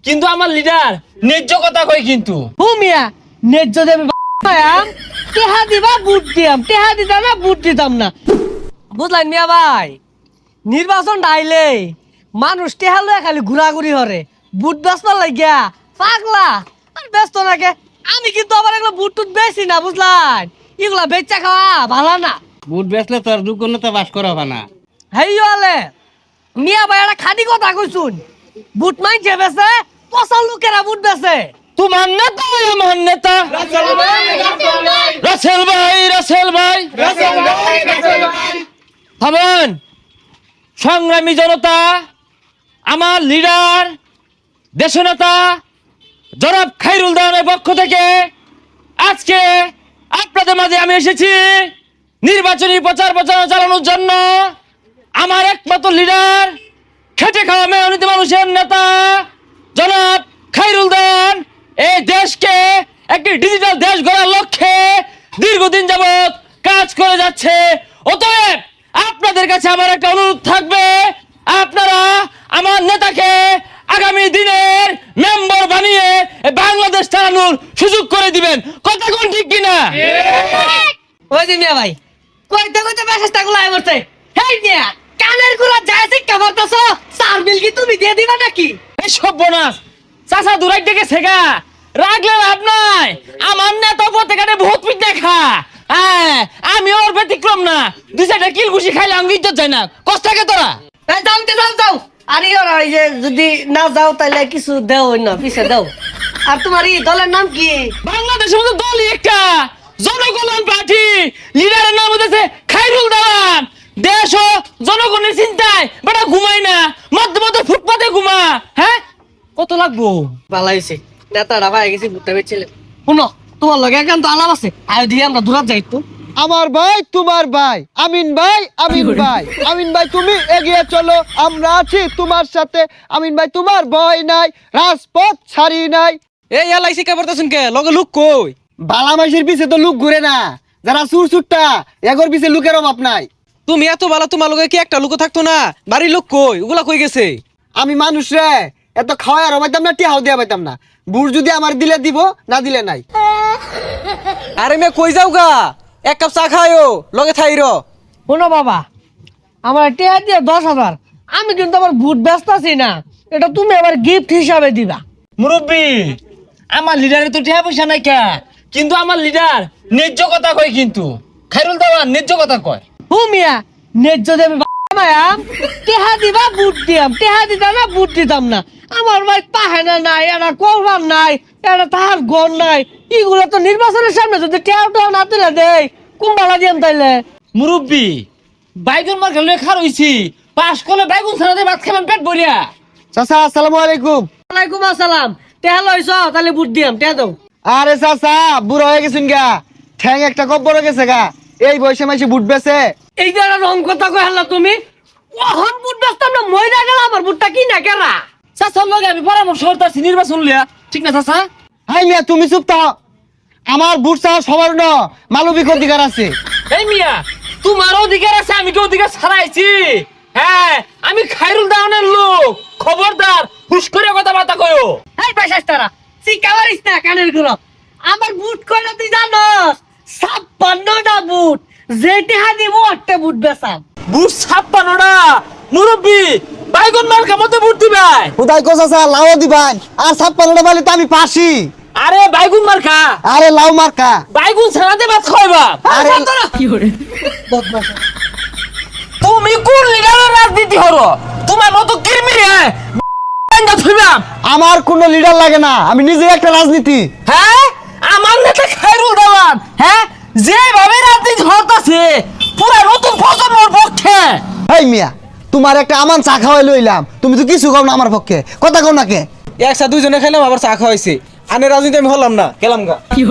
কিন্তু আমার লিডার ন্যায্য কথা কই কিন্তু মিয়া ন্যায্য দেবে টেহা দিবা বুট দিয়াম, টেহা দিতাম না বুট দিতাম না। বুঝলেন মিয়া ভাই, নির্বাচন ডাইলে মানুষ টেহা লয়ে খালি ঘুরাঘুরি হরে, বুট বেচবার লাগিয়া পাগলা আর ব্যস্ত নাকে। আমি কিন্তু আবার এগুলো বুট টুট বেশি না, বুঝলেন? এগুলা বেচা খাওয়া ভালো না। বুট বেচলে তোর দুগুণতে বাস করা না। হেই হলে মিয়া ভাই একটা খাদি কথা কইছুন, বুট মাইছে বেছে, পচা লোকেরা বুট বেছে। তোমার নেতা আমার নেতা রাসেল ভাই থামেন। সংগ্রামী জনতা, আমার লিডার দেশনেতা জনাব খায়রুল দেওয়ানের পক্ষ থেকে আজকে আপনাদের মাঝে আমি এসেছি নির্বাচনী প্রচার প্রচারণা চালানোর জন্য। আমার একমাত্র লিডার, খেটে খাওয়া মেহনতি মানুষের নেতা জনাব খায়রুল দেওয়ান এই দেশকে একটি ডিজিটাল দেশ গড়ার লক্ষ্যে দীর্ঘদিন যাবৎ কাজ করে যাচ্ছে। অতএব আপনাদের কাছে আমার একটা অনুরোধ থাকবে, আপনারা আমার নেতাকে আগামী দিনের মেম্বার বানিয়ে বাংলাদেশ চালানোর সুযোগ করে দিবেন। কথা কোন ঠিক কিনা? ওই যে মিয়া ভাই কইতে কইতে মেসেজটা গুলাই করছে। হেই মিয়া, কানের গুলা যায় শিক্ষা করতেছ, চার বিল কি তুমি দিয়ে দিবা নাকি? এই সর্বনাশ, চাচা দূরাই থেকে শেখা রাখলে লাভ নাই। আমার নেতা পথে ঘাটে বহুত পিঠ দেখা, হ্যাঁ আমি ওর ব্যতিক্রম না। দুই চারটা কিল ঘুষি খাইলে আমি ইজ্জত যায় না, কষ্ট থাকে তোরা। এই যাও। আরে ওরা এই যে যদি না যাও তাহলে কিছু দেও না, পিছে দাও। আর তোমার এই দলের নাম কি? বাংলাদেশের মতো দলই একটা, জনকল্যাণ পার্টি। লিডারের নাম হচ্ছে খায়রুল দেওয়ান। দেশ ও জনগণের চিন্তায় বেটা ঘুমাই না, মধ্যে মধ্যে ফুটপাতে ঘুমা। হ্যাঁ কত লাগবো? ভালো হয়েছে, নেতাটা ভাই গেছি ভুট্টা বেচছিলেন। শুনো, তোমার লগে একান্ত আলাপ আছে, আয় দিয়ে আমরা দূরাত যাই তো। আমার ভাই তোমার ভাই আমিন ভাই তুমি এগিয়ে চলো, আমরা আছি তোমার সাথে। আমিন ভাই তোমার ভয় নাই, রাজপথ ছাড়ি নাই। এই এলআইসি কে পড়তেছেন কে? লগে লোক কই? বালা মাইশের পিছে তো লোক ঘুরে না, যারা সুরসুট্টা এগোর পিছে লোকের অভাব নাই। তুমি এত ভালো, তোমার লগে কি একটা লোক থাকতো না? বাড়ির লোক কই? ওগুলা কই গেছে? আমি মানুষ রে, এত খাওয়াই আর পাইতাম না, টিহাও দিয়া পাইতাম না। বুড় যদি আমার দিলে দিব, না দিলে নাই। আরে মে কই যাও গা? এক কাপ চা খায়ও, লগে থাইর। শোনো বাবা, আমার টেহা দিয়ে 10,000, আমি কিন্তু আবার ভোট ব্যস্ত আছি না, এটা তুমি আবার গিফট হিসাবে দিবা। মুরব্বী, আমার লিডারের তো টাকা পয়সা নাই কে, কিন্তু আমার লিডার ন্যায্য কথা কয় কিন্তু। খায়রুল দেওয়ান ন্যায্য কথা কয়। মিয়া ন্যায্য দেবে মায়াম, টেহা দিবা বুট দিয়াম, টেহা দিতাম না বুট দিতাম না। আমার ভাই পাহেনা নাই, এটা করবার নাই, এটা তাহার গণ নাই। এগুলো তো নির্বাচনের সামনে যদি টেহা না তুলে দেয়, কুম্বালা দিয়াম তাইলে। মুরব্বী, বাইগুন মার খেলে খার হইছি, পাস করলে বাইগুন ছাড়াতে ভাত খাবেন পেট ভরিয়া। চাচা আসসালামু আলাইকুম। ওয়ালাইকুম আসসালাম। টেহা লইছ তাহলে বুট দিয়াম, টেহা দাও। আরে চাচা বুড়ো হয়ে গেছেন গা, ঠ্যাং একটা কব্বর গেছে গা, এই বয়সে মাইসে বুট বেছে। এই যে রং কথা কই হাল্লা তুমি, ওহন বুট বেচতাম না, মইরা গেল আমার বুটটা কি না কেরা। চাচার লগে আমি পরামর্শ করতেছি নির্বাচন লিয়া, ঠিক না চাচা? হাই মিয়া তুমি চুপ থাও, আমার বুট চাওয়া সবার ন মানবিক অধিকার আছে। এই মিয়া, তোমার অধিকার আছে, আমি কি অধিকার ছাড়াইছি? হ্যাঁ, আমি খায়রুল দেওয়ানের লোক, খবরদার হুশ করে কথাবার্তা কয়ো। এই পয়সাস্তারা সিকাবারিস না কানের গুলো। আমার বুট কয়টা তুই জানোস? 56টা বুট, যেটি হাদিব একটা বুট বেচাম। বুট 56টা? মুরব্বী, বাইগুন মার কামতে বুট দিবাই। উদাই কো চাচা লাও দিবান, আর 56টা পাইলে তো আমি পাসি। আরে বাইগুন মার খা, আরে লাউ মার্কা। বাইগুন ছাড়াতে ভাত খাইবা। আরে কি করে বদমাশ। তুমি কোন লিডারের রাজনীতি হরো? তোমার মতো কিরমি রে থইবাম। আমার কোনো লিডার লাগে না, আমি নিজে একটা রাজনীতি। হ্যাঁ, আমার নেতা খায়রুল দেওয়ান, হ্যাঁ যেভাবে রাজনীতি হতাছে পুরা নতুন প্রজন্মের পক্ষে। এই মিয়া তোমার একটা আমান চা খাওয়াই লইলাম, তুমি তো কিছু কও না আমার পক্ষে, কথা কও না কে? একসাথে দুইজনে খাইলাম, আবার চা খাওয়াইছে। আনে রাজনীতি আমি হলাম না, গেলাম গা। এই